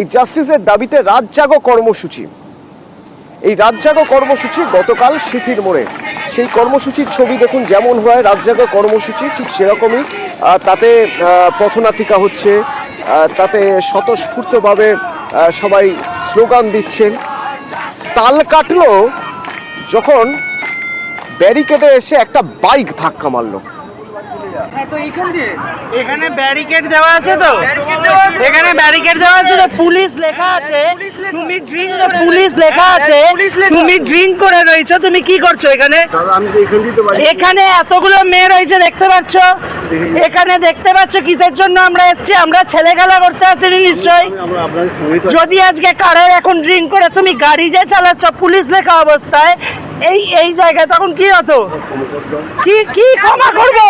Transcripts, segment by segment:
এই জাস্টিসের দাবিতে রাত জাগো কর্মসূচি। এই রাত জাগো কর্মসূচি গতকাল সিথির মোড়ে, সেই কর্মসূচির ছবি দেখুন, যেমন হয় রাত জাগো কর্মসূচি ঠিক সেরকমই। তাতে পথনাটিকা হচ্ছে, তাতে স্বতঃস্ফূর্তভাবে সবাই স্লোগান দিচ্ছেন। তাল কাটলো যখন ব্যারিকেডে এসে একটা বাইক ধাক্কা মারলো। এখানে ব্যারিকেড দেওয়া আছে তো, এখানে ব্যারিকেড দেওয়া আছে তো, পুলিশ লেখা আছে, তুমি ড্রিঙ্ক, পুলিশ লেখা আছে, তুমি ড্রিঙ্ক করে রয়েছো, তুমি কি করছো এখানে? এখানে এতগুলো মেয়ে রয়েছে দেখতে পাচ্ছ, এখানে দেখতে পাচ্ছ কিসের জন্য আমরা এসেছি? আমরা ছেলে খেলা করতে আসিনি নিশ্চয়ই। যদি আজকে কারোর এখন ড্রিঙ্ক করে তুমি গাড়ি যে চালাচ্ছ পুলিশ লেখা অবস্থায় এই জায়গায়, তখন কি হতো? কি ক্ষমা করবো?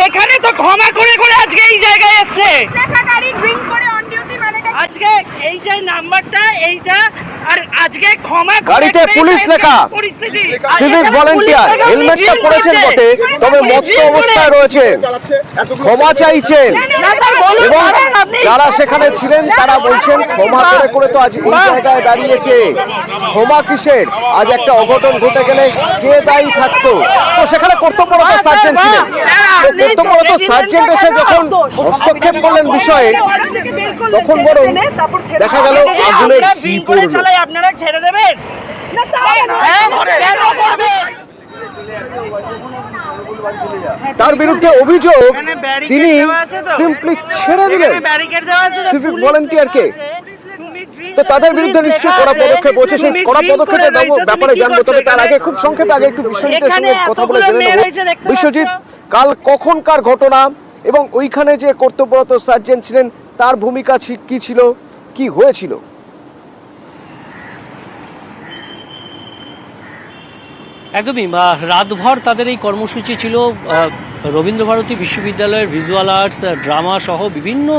এখানে তো ক্ষমা করে করে আজকে এই জায়গায় এসছে। আজকে এই যে নাম্বারটা এইটা, আর আজকে ক্ষমা গাড়িতে পুলিশ লেখা, সিভিক ভলান্টিয়ার হেলমেটটা পরেছেন বটে, তবে মত্ত অবস্থায় রয়েছে, ক্ষমা চাইছেন। এবং যারা সেখানে ছিলেন তারা বলছেন ক্ষমা করে করে তো আজ এই জায়গায় দাঁড়িয়েছে, ক্ষমা কিসের? আজ একটা অঘটন ঘটে গেলে কে দায়ী থাকতো? তো সেখানে কর্তব্যরত সার্জেন্ট ছিলেন, কর্তব্যরত সার্জেন্ট এসে যখন হস্তক্ষেপ করলেন বিষয়ে, তখন বরং দেখা গেল আগুনের ঘি পড়ল। আপনারা ছেড়ে দেবেন? তার বিরুদ্ধে অভিযোগ তিনি সিম্পলি ছেড়ে দিলেন সিভিক ভলান্টিয়ারকে। তো তাদের বিরুদ্ধে নিশ্চয়ই কড়া পদক্ষেপ হচ্ছে, সেই কড়া পদক্ষেপের ব্যাপারে জানবো। তবে তার আগে খুব সংক্ষেপে আগে একটু বিশ্বজিতের সঙ্গে কথা বলে জেনে নেব। বিশ্বজিৎ, কাল কখনকার ঘটনা এবং ওইখানে যে কর্তব্যরত সার্জেন্ট ছিলেন তার ভূমিকা কি ছিল, কি হয়েছিল? একদমই রাতভর তাদের এই কর্মসূচি ছিল। রবীন্দ্রভারতী বিশ্ববিদ্যালয়ের ভিজুয়াল আর্টস, ড্রামা সহ বিভিন্ন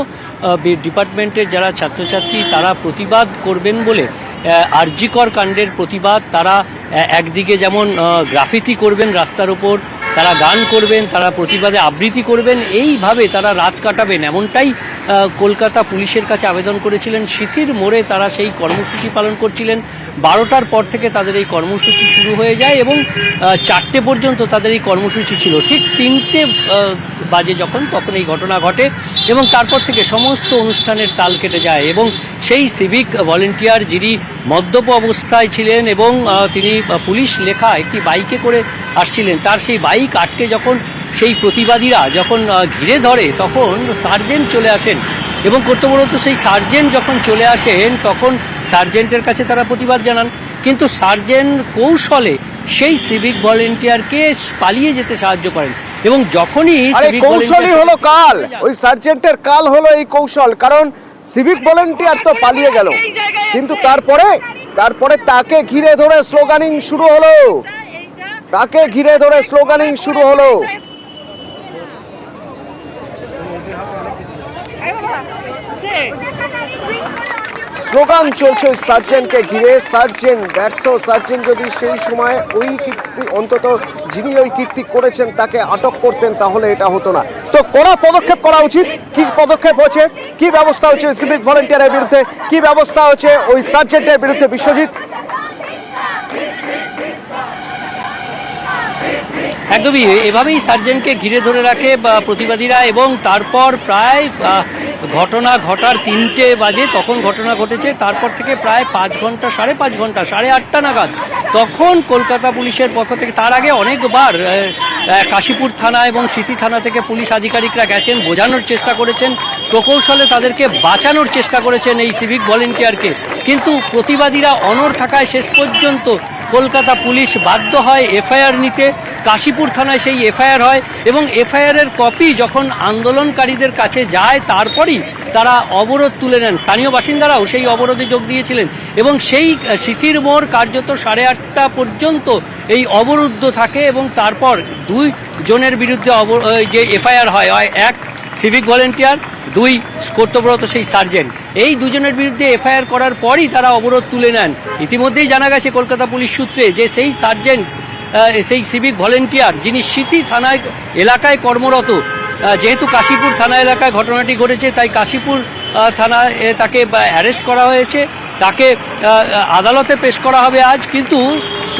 ডিপার্টমেন্টের যারা ছাত্রছাত্রী তারা প্রতিবাদ করবেন বলে, আরজিকর কাণ্ডের প্রতিবাদ, তারা একদিকে যেমন গ্রাফিতি করবেন রাস্তার উপর, তারা গান করবেন, তারা প্রতিবাদে আবৃত্তি করবেন, এইভাবে তারা রাত কাটাবেন, এমনটাই কলকাতা পুলিশের কাছে আবেদন করেছিলেন। সিথির মোড়ে তারা সেই কর্মসূচি পালন করছিলেন। 12টার পর থেকে তাদের এই কর্মসূচি শুরু হয়ে যায় এবং 4টে পর্যন্ত তাদের এই কর্মসূচি ছিল। ঠিক 3টে বাজে তখন এই ঘটনা ঘটে এবং তারপর থেকে সমস্ত অনুষ্ঠানের তাল কেটে যায়। এবং সেই সিভিক ভলেন্টিয়ার যিনি মদ্যপ অবস্থায় ছিলেন এবং তিনি পুলিশ লেখা একটি বাইকে করে আসছিলেন, তার সেই বাইক আটকে যখন সেই প্রতিবাদীরা ঘিরে ধরে, তখন সার্জেন্ট চলে আসেন এবং কর্তব্যরত সেই সার্জেন্ট যখন চলে আসেন তখন সার্জেন্টের কাছে তারা প্রতিবাদ জানান, কিন্তু সার্জেন্ট কৌশলে সেই সিভিক ভলেন্টিয়ারকে পালিয়ে যেতে সাহায্য করেন। এবং যখনই কৌশলই হলো কাল, ওই সার্জেন্টের কাল হলো এই কৌশল, কারণ সিভিক ভলেন্টিয়ার তো পালিয়ে গেল, কিন্তু তারপরে তাকে ঘিরে ধরে স্লোগানিং শুরু হলো, স্লোগান চলছে সার্জেন্টকে ঘিরে। সার্জেন্ট ব্যর্থ, সার্জেন্ট যদি সেই সময় ওই কীর্তি, অন্তত যিনি ওই কীর্তি করেছেন তাকে আটক করতেন তাহলে এটা হতো না। তো কড়া পদক্ষেপ করা উচিত। কি পদক্ষেপ হচ্ছে, কি ব্যবস্থা হচ্ছে সিভিক ভলান্টিয়ারের বিরুদ্ধে, কি ব্যবস্থা হচ্ছে ওই সার্জেন্টের বিরুদ্ধে? বিশ্বজিৎ, একদমই এভাবেই সার্জেন্টকে ঘিরে ধরে রাখে প্রতিবাদীরা এবং তারপর প্রায় ঘটনা ঘটার 3টে বাজে তখন ঘটনা ঘটেছে। তারপর থেকে প্রায় 5 ঘন্টা, 5.5 ঘন্টা, 8:30 নাগাদ তখন কলকাতা পুলিশের পক্ষ থেকে, তার আগে অনেকবার কাশীপুর থানা এবং সিটি থানা থেকে পুলিশ আধিকারিকরা গেছেন, বোঝানোর চেষ্টা করেছেন, প্রকৌশলে তাদেরকে বাঁচানোর চেষ্টা করেছেন এই সিভিক ভলেন্টিয়ারকে, কিন্তু প্রতিবাদীরা অনড় থাকায় শেষ পর্যন্ত কলকাতা পুলিশ বাধ্য হয় এফআইআর নিতে। কাশীপুর থানায় সেই এফআইআর হয় এবং এফআইআরের কপি যখন আন্দোলনকারীদের কাছে যায় তারপরই তারা অবরোধ তুলে নেন। স্থানীয় বাসিন্দারাও সেই অবরোধে যোগ দিয়েছিলেন এবং সেই সিথির মোড় কার্যত 8:30 পর্যন্ত এই অবরুদ্ধ থাকে এবং তারপর 2 জনের বিরুদ্ধে যে এফআইআর হয়, এক সিভিক ভলেন্টিয়ার, 2 কর্তব্যরত সেই সার্জেন্ট, এই 2 জনের বিরুদ্ধে এফআইআর করার পরই তারা অবরোধ তুলে নেন। ইতিমধ্যেই জানা গেছে কলকাতা পুলিশ সূত্রে যে সেই সার্জেন্ট, সেই সিভিক ভলেন্টিয়ার যিনি সিথি থানায় এলাকায় কর্মরত, যেহেতু কাশীপুর থানা এলাকায় ঘটনাটি ঘটেছে তাই কাশীপুর থানায় তাকে অ্যারেস্ট করা হয়েছে, তাকে আদালতে পেশ করা হবে আজ। কিন্তু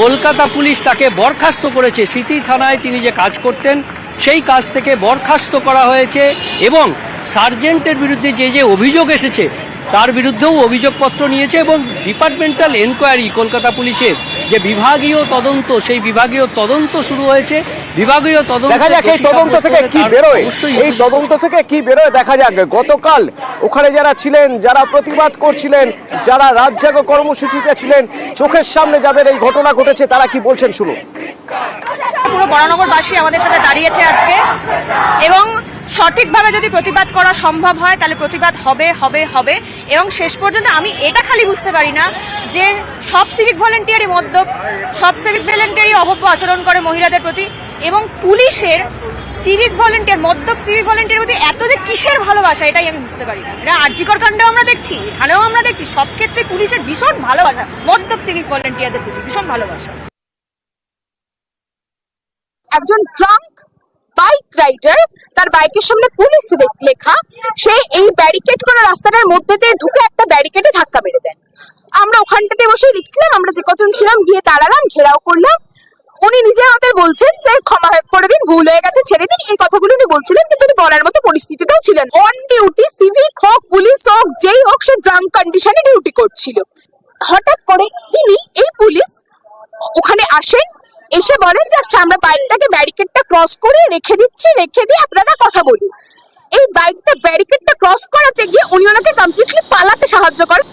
কলকাতা পুলিশ তাকে বরখাস্ত করেছে। সিটি থানায় তিনি যে কাজ করতেন সেই কাজ থেকে বরখাস্ত করা হয়েছে এবং সার্জেন্টের বিরুদ্ধে যে অভিযোগ এসেছে তার বিরুদ্ধেও অভিযোগপত্র নিয়েছে এবং ডিপার্টমেন্টাল এনকোয়ারি কলকাতা পুলিশের যে বিভাগীয় তদন্ত, সেই বিভাগীয় তদন্ত শুরু হয়েছে। বিভাগীয় তদন্ত দেখা যাক এই তদন্ত থেকে কি বেরোয়, এই তদন্ত থেকে কি বেরোয় দেখা যাক। গতকাল ওখানে যারা ছিলেন, যারা প্রতিবাদ করছিলেন, যারা রাত জাগো কর্মসূচিতে ছিলেন, চোখের সামনে যাদের এই ঘটনা ঘটেছে তারা কি বলছেন শুনুন। পুরো বরানগরবাসী আমাদের সাথে দাঁড়িয়েছে আজকে, এবং সঠিকভাবে যদি প্রতিবাদ করা সম্ভব হয় তাহলে প্রতিবাদ হবে হবে হবে। এবং শেষ পর্যন্ত আমি এটা খালি বুঝতে পারি না যে সব সিভিক ভলেন্টিয়ারই মদ্যপ, সব সিভিক ভলেন্টিয়ারই অভব্য আচরণ করে মহিলাদের প্রতি, এবং পুলিশের সিভিক ভলেন্টিয়ার, মদ্যপ সিভিক ভলেন্টিয়ারের প্রতি এত যে কিসের ভালোবাসা এটাই আমি বুঝতে পারি না। এটা আরজিকর কাণ্ডেও আমরা দেখছি, এখানেও আমরা দেখছি, সব ক্ষেত্রে পুলিশের ভীষণ ভালোবাসা, মদ্যপ সিভিক ভলেন্টিয়ারদের প্রতি ভীষণ ভালোবাসা। একজন ড্রাঙ্ক বাইক রাইডার, তার বাইকের সামনে পুলিশ লেখা, সে এই ব্যারিকেড করা রাস্তাটার মধ্যে দিয়ে ঢুকে একটা ব্যারিকেডে ধাক্কা মেরে দেন। আমরা ওখানটাতে বসে লিখছিলাম, আমরা যে কজন ছিলাম গিয়ে দাঁড়ালাম, ঘেরাও করলাম। উনি নিজে আমাদের বলছেন যে ক্ষমা করে দিন, ভুল হয়ে গেছে, ছেড়ে দিন, এই কথাগুলো উনি বলছিলেন, কিন্তু উনি বলার মতো পরিস্থিতিতেও ছিলেন। অন ডিউটি সিভিক হোক, পুলিশ হোক, যেই হোক, সে ড্রাঙ্ক কন্ডিশনে ডিউটি করছিল। হঠাৎ করে এই পুলিশ ওখানে আসেন, এসে বলেন যে আচ্ছা আমরা বাইকটাকে ব্যারিকেডটা ক্রস করে রেখে দিচ্ছি, রেখে দিয়ে আপনারা কথা বলুন। এই বাইকটা ব্যারিকেডটা ক্রস করাতে গিয়ে উনি ওনাকে কমপ্লিটলি পালাতে সাহায্য করেন।